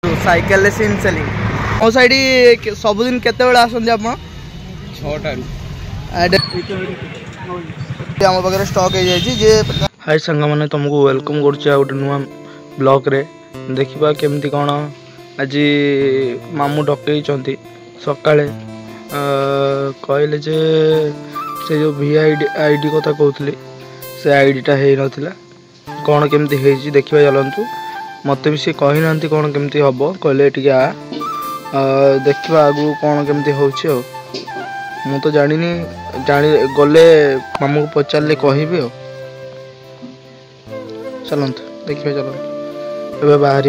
Cycle SIM selling मो side सबुदिन केते बेला आसंदी आपण 6टा आम पाखे स्टॉक हो जाए। हाय सांग मैंने तुमको वेलकम गोटे नुआ ब्लॉग रे देखा केमती कौन आज मामू डकई सका कहले जे से जो VID कथा कहते से आईडीटा हो नाला कौन केमती है देखा चलतु मत भी सी कही ना कौन केमती हम कहले टे आ देखा आगु कौन केमती हो मु तो जानी गले मामू को पचारे कहबी चलत देखिए चलत ए बाहर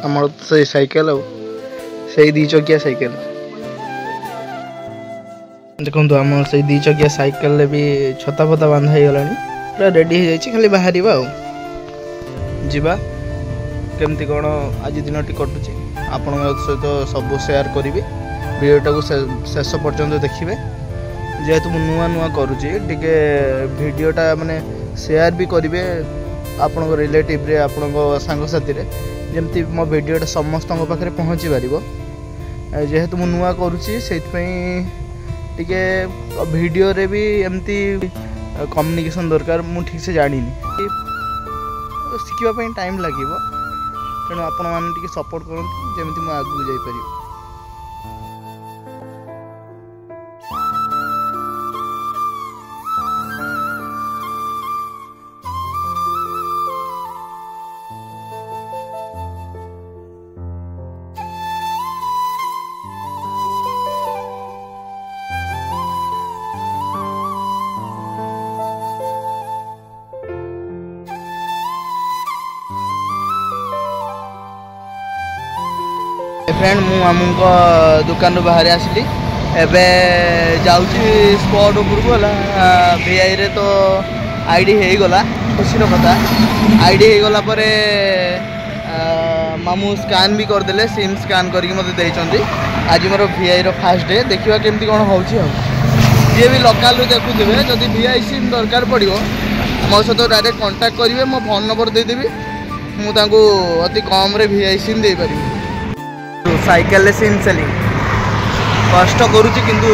आम से साइकेल से दी चकिया साइकेल देखो आम से दी चकिया साइकेल भी छता फता बांधा हो गला पूरा रेडी हो जाए खाली बाहर जावा केमती कौन आज दिन टी कटुची आपण सहित सब शेयर करी वीडियोटा को शेष पर्यंत देखिए जेहेतु मुझे नुआ नुआ करुँची टे वीडियोटा माने शेयर भी करेंगे आपण रिलेटिव रे आपण सांगसाथी जमती मो वीडियोटा समस्त पाखे पहुँची पार जेहेतु मुझे नुआ करुँची से टे वीडियो रे भी एमती कम्युनिकेशन दरकार मु ठीक से जानी शिखापी टाइम लगे तेणु आपण मैंने सपोर्ट करूँ जमी मुझे आगू जापर। फ्रेंड मु मामू दुकान रू बाहर आसली एवं जाऊँगी स्पॉट उपरक गला VI रे तो आईडी हो गला खुशी कथा आईडी हो गला पर मामू स्कान भी करदे सिम स्कान करके मत देते आज मोर VI रो फास्ट डे देखा केमती कौन हो जी भी लोकल देखुए जदि VI सिम दरकार पड़ो मो सहित डायरेक्ट कांटेक्ट करेंगे मो फोन नंबर देदेवी मुझे अति कम रे VI सिम दे पारि साइकेल सिम सेलिंग कष्ट करुच्ची किंतु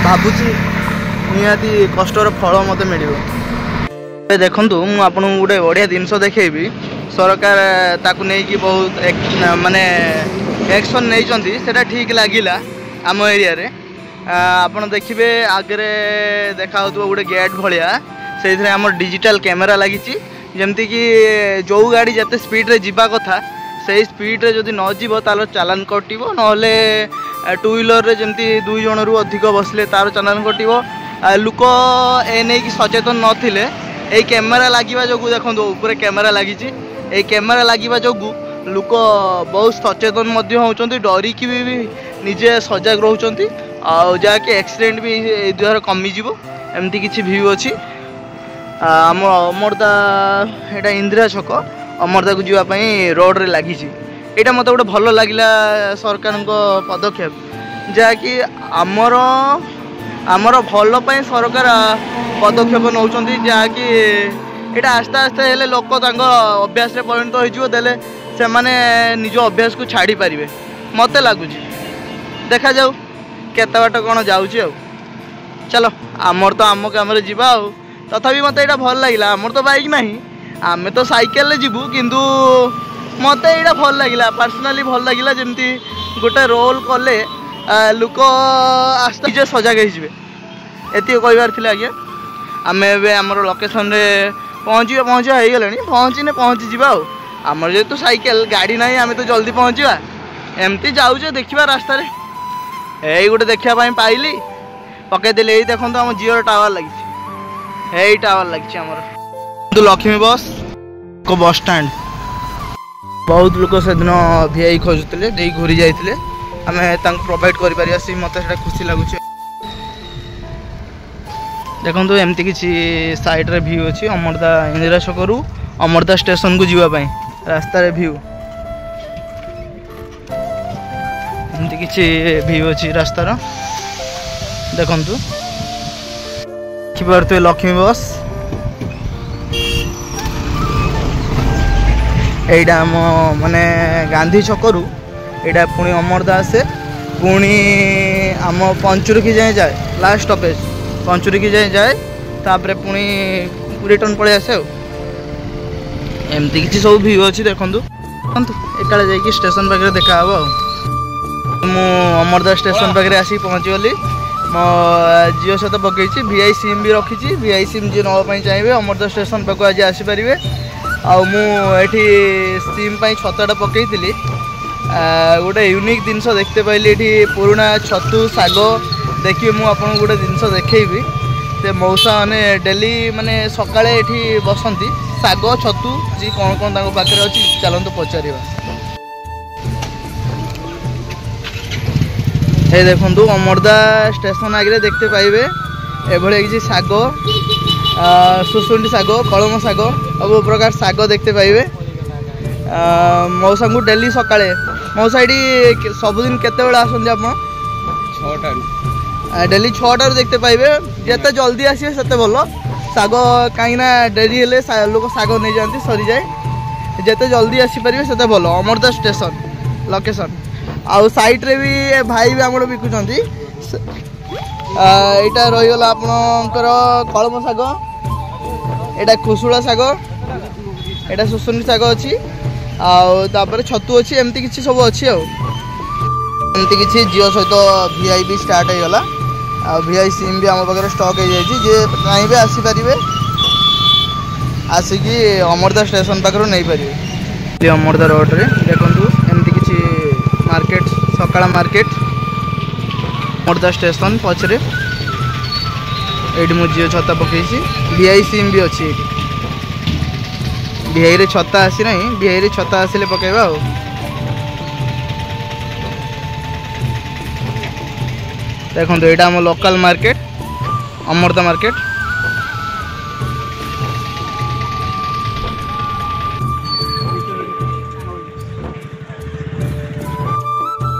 भावुची निहाती कष्टर फल मत मिल देखु मुझे आपको गोटे बढ़िया जिनस देखी सरकार ताकू नहीं बहुत माने एक्शन नहीं सेटा ठीक लगिला आम एरिया रे आपन देखिए आगे देखा गोटे गेट भाया से आम डिजिटल कैमेरा लगी जमती कि जो गाड़ी जिते स्पीड रे जीवा कथा से स्पीड रे जदि न जीव तार चालान कटिबो नहले टू व्हीलर रे जमती 2 जन रु अधिक बसले तार चालान कटिबो लुक ए नहीं कि सचेतन नथिले ए कैमेरा लागिबा जोगु देखंदो ऊपर कैमेरा लागिची ए कैमेरा लागिबा जोगु लुक बहुत सचेतन मध्य होउचंती डरी कि भी निजे सजग रहउचंती आ जाके एक्सीडेंट भी ए द्वारा कमी जीवो एमती किछि व्यू अछि आम अमरदा एटा इंदिरा छक अमरदा को जीवाई रोड रे लगी यहाँ मत गोटे भल लगिला सरकार पदक्षेप जहाँकि आमर आमर भल सरकार पदक्षेप नौ जहाँकि यहाँ आस्ते आस्ते हेले लोक अभ्यास रे परिणत होदेले से माने निज अभ्यास को छाड़ी पारे मत लगुच देखा जाऊ केते बाट कौन जाऊँगी चलो आमर तो आम काम जा तथापि मत यहाँ भल लगे आमर तो बाइक ना आमे तो साइकेल जीवु किंतु मत यहाँ भल लगे पर्सनाली भल लगे जमती गोटे रोल कले लोक आस्ते निजे सजग होती कहबार थी आज्ञा आम एमर लोकेशन रे पहुँचा हो गले पहुँचने पहुँची जा आमर जेहेतु साइकेल गाड़ी ना आम तो जल्दी पहुँचा एमती जाऊे देखा रास्तार यही गोटे देखापी पाइली पकईदेली यही देखो आम जिओ टावर लगी यही टावर लगी आमर लक्ष्मी बस को बस स्टैंड बहुत लोग से दिन VI खोजुते दे घूरी जाते आम प्रोवाइड कर मत खुशी लगुच देखो एमती किसी साइड रे व्यू अच्छी अमरदा इंदिरा छक रू अमरदा स्टेशन को जीवाई रास्तार व्यू एमती किसी व्यू अच्छी रास्तार देखु देखिए लक्ष्मी बस এইটা आम माने गांधी छकरू एटा पुणी अमरदा आसे पुणी आम पंचुरखी जाए जाए लास्ट स्टॉपेज पंचुरखी जाए जाए तापर पुणी रिटर्न पड़े आसे एमती किसी सब व्यू अच्छी देखु एका जा स्टेशन पाखे देखा मु अमरदा स्टेशन पाखे आसी पहुँचीगली मो जिओ सहित पकई VI सिम भी रखी VI सिम जी नापी चाहिए अमरदा स्टेशन पाक आज आसीपर आठी सिम छताटा पकई गोटे यूनिक जिनस देखते पाइली ये पुराणा छतु साग देखिए मुझे आपको गोटे जिनस देखी से मौसा मैंने डेली माने सकाळे ये बसंती साग छतु जी कौन कौन पाखे अच्छी चलतु पचार ये देखु अमरदा स्टेशन आगे देखते पाइबे एभले किसी साग सुसुंडी साग कलम साग सब प्रकार साग देखते पाइबे मौसा को डेली सकाळे मौसा ये सबुदिन केते आसती आप 6टा डेली 6टा देखते पाइबे जिते जल्दी आसवे से भल साग कहीं डेरी हेले लोक साग नहीं जाती सरी जाए जिते जल्दी आसीपर से भल अमरदा स्टेशन लोकेशन आउ साइड रे भी भाई भी आम बिकुंट यहाँ रहीगला आपणकर कलम साग एटा खुसुड़ा साग एटा सुसुनी साग अच्छी आपर छतु अच्छी एमती किसी सब अच्छी आमती किसी जिओ सहित VI भी स्टार्ट होगा VI सिम भी आम पाखे स्टक हो जाए चाहिए आसीपारे आसिकी अमरदा स्टेशन पाखर नहीं पारे अमरदा रोड रे देखु एमती किसी मार्केट सकाळ मार्केट अमरदा स्टेशन पछरे ये मु जिओ छता पकई VI सिम भी अच्छी VI रे छता आसी ना VI रे छता आसिले पकेबा देखो यहाँ आम लोकल मार्केट अमरदा मार्केट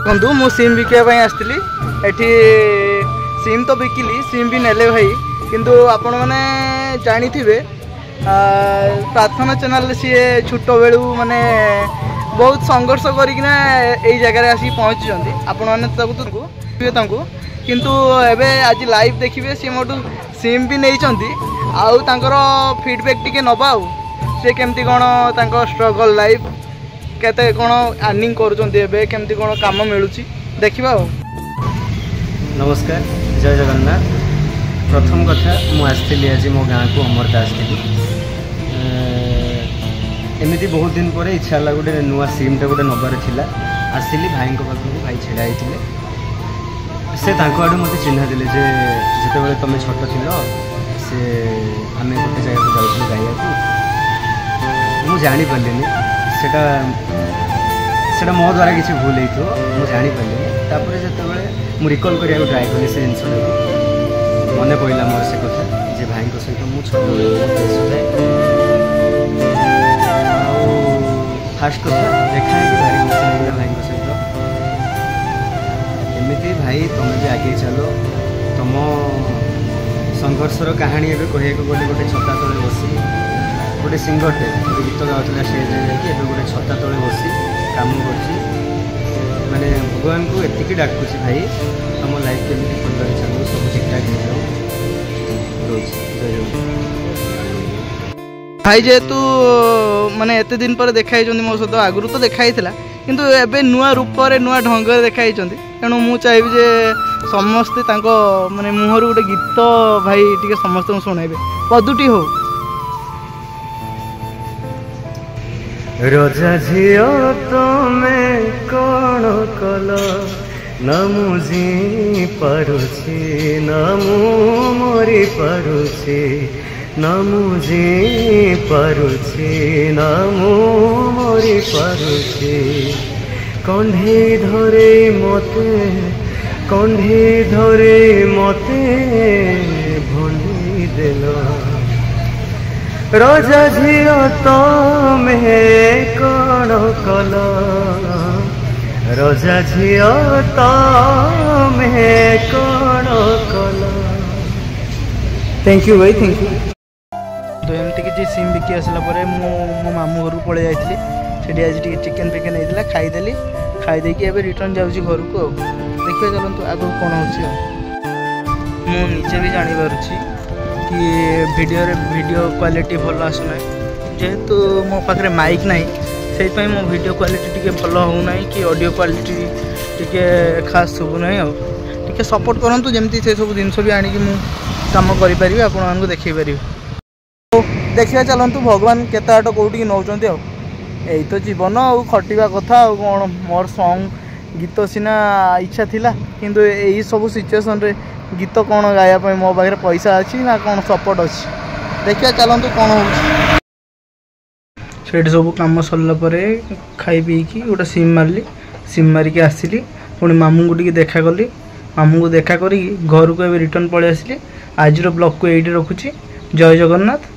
देखो मु सिम बिकापी आसती एठी सिम तो बिकिली सिम भी नेले भाई किंतु आपण मैंने जानी प्रार्थना चैनल सी छोट बेलू माने बहुत संघर्ष करना जगह आसिक पहुँची आपण मैंने किंतु एबे आज लाइव देखिए सी मोटू सिम भी नहीं आउर फीडबैक टी नवा सी केमती कौन स्ट्रगल लाइफ केते कौन अर्निंग करमती कौन काम मिलूँ देखा नमस्कार जय जगन्नाथ प्रथम कथा मुझे आज मो गाँ को अमरदा आसती एमती बहुत दिन पर इच्छा है गोटे नुआ सिमटा गोटे नबार था आसली भाई पाखक भाई छेड़ा होते से आड़ू मत चिन्हा देले जे जिते तुम छोट थी से आम गोटे जगह को जाऊँ गाइया मुझे जापारे सेटा मो द्वारा किसी भूल हो मुझे जापारे जो मुझे रिकल करने ट्राए कली से जिनसा मन पड़ा मोर से कथा जे भाई सहित मुझे छोट जाए फास्ट कथा देखा है कि भारी खुशी लगे भाई सहित एमती भाई तुम भी आगे चलो तुम संघर्षर कहानी एवं कह गले गोटे छता तले बसी गोटे सिंगरटे गीत गाँव स्टेज जाकि गोटे छता तले बसी काम कर माने भगवान को एतिकी डाकुची भाई तुम लाइफ केमी भल चलो सब ठीक ठाक हो जाओ भाई जेहेतु माने एते दिन पर देखाई मो सहित आगुरी तो देखाई किंतु एबे नुआ रूप नुआ ढंग देखाई तेणु मु चाहिए जे समस्ते माने मुहर गोटे गीत भाई टी समस्त शुणाइबे पदुटी हो रजा झियो तमे कौन कल न मुझी पारुछि न मु मरी पारुछि न मुझी पारुछि न मु मरी पारुछि कंढी धरे मते भंडी देल रजा झियो तमे कौन कल रजा झियो तमे कौन कल। थैंक यू भाई थैंक यू। तो एमती किसी सिम बिकी आसला मो मामू घर पड़े जाइए ସେଠି ଆଜି ଟିକେ ଚିକେନ୍ ଫିକେନ୍ ହେଇଥିଲା ଖାଇଦେଲି ଖାଇଦେଇକି ଏବେ ରିଟର୍ନ ଯାଉଛି ଘରକୁ ଆଉ ଦେଖିବା ଚାଲନ୍ତୁ ଆଗକୁ କ'ଣ ହେଉଛି ଆଉ ମୁଁ ନିଜେ ବି ଜାଣିପାରୁଛି कि वीडियो क्वालिटी भल आसुना जेहेतु मो पाखे माइक ना से मो वीडियो क्वालिटी टी भल होना कि ऑडियो क्वालिटी टी खास शुभुना टे सपोर्ट करूँ जमी से सब जिन भी आणिक कम करें आपको देखी पारि देखिए चलतु भगवान केते आट कौटी नौकरी यही तो जीवन आउ खटिया कथा कौन मोर सॉन्ग गीत सीना इच्छा थिला किंतु यही सब सिचुएसन रे गीत कौन गाया मो पाखे पैसा अच्छी ना कौन सपोर्ट अच्छी देखिए चलतु कौन हो सब कम सरला खाई पीकी गोटे सिम मारली सिम मारिकी आसली पुणी मामू को टिके देखा कली मामू को देखा करी घर को रिटर्न पलि आसली आज ब्लॉग को यही रखुची जय जगन्नाथ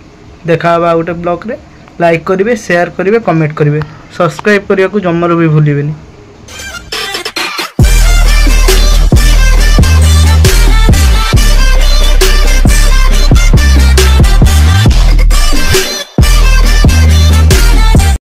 देखा गोटे ब्लॉग रे लाइक करेंगे शेयर करेंगे कमेंट करेंगे सब्सक्राइब करने को जमार भी भूलें।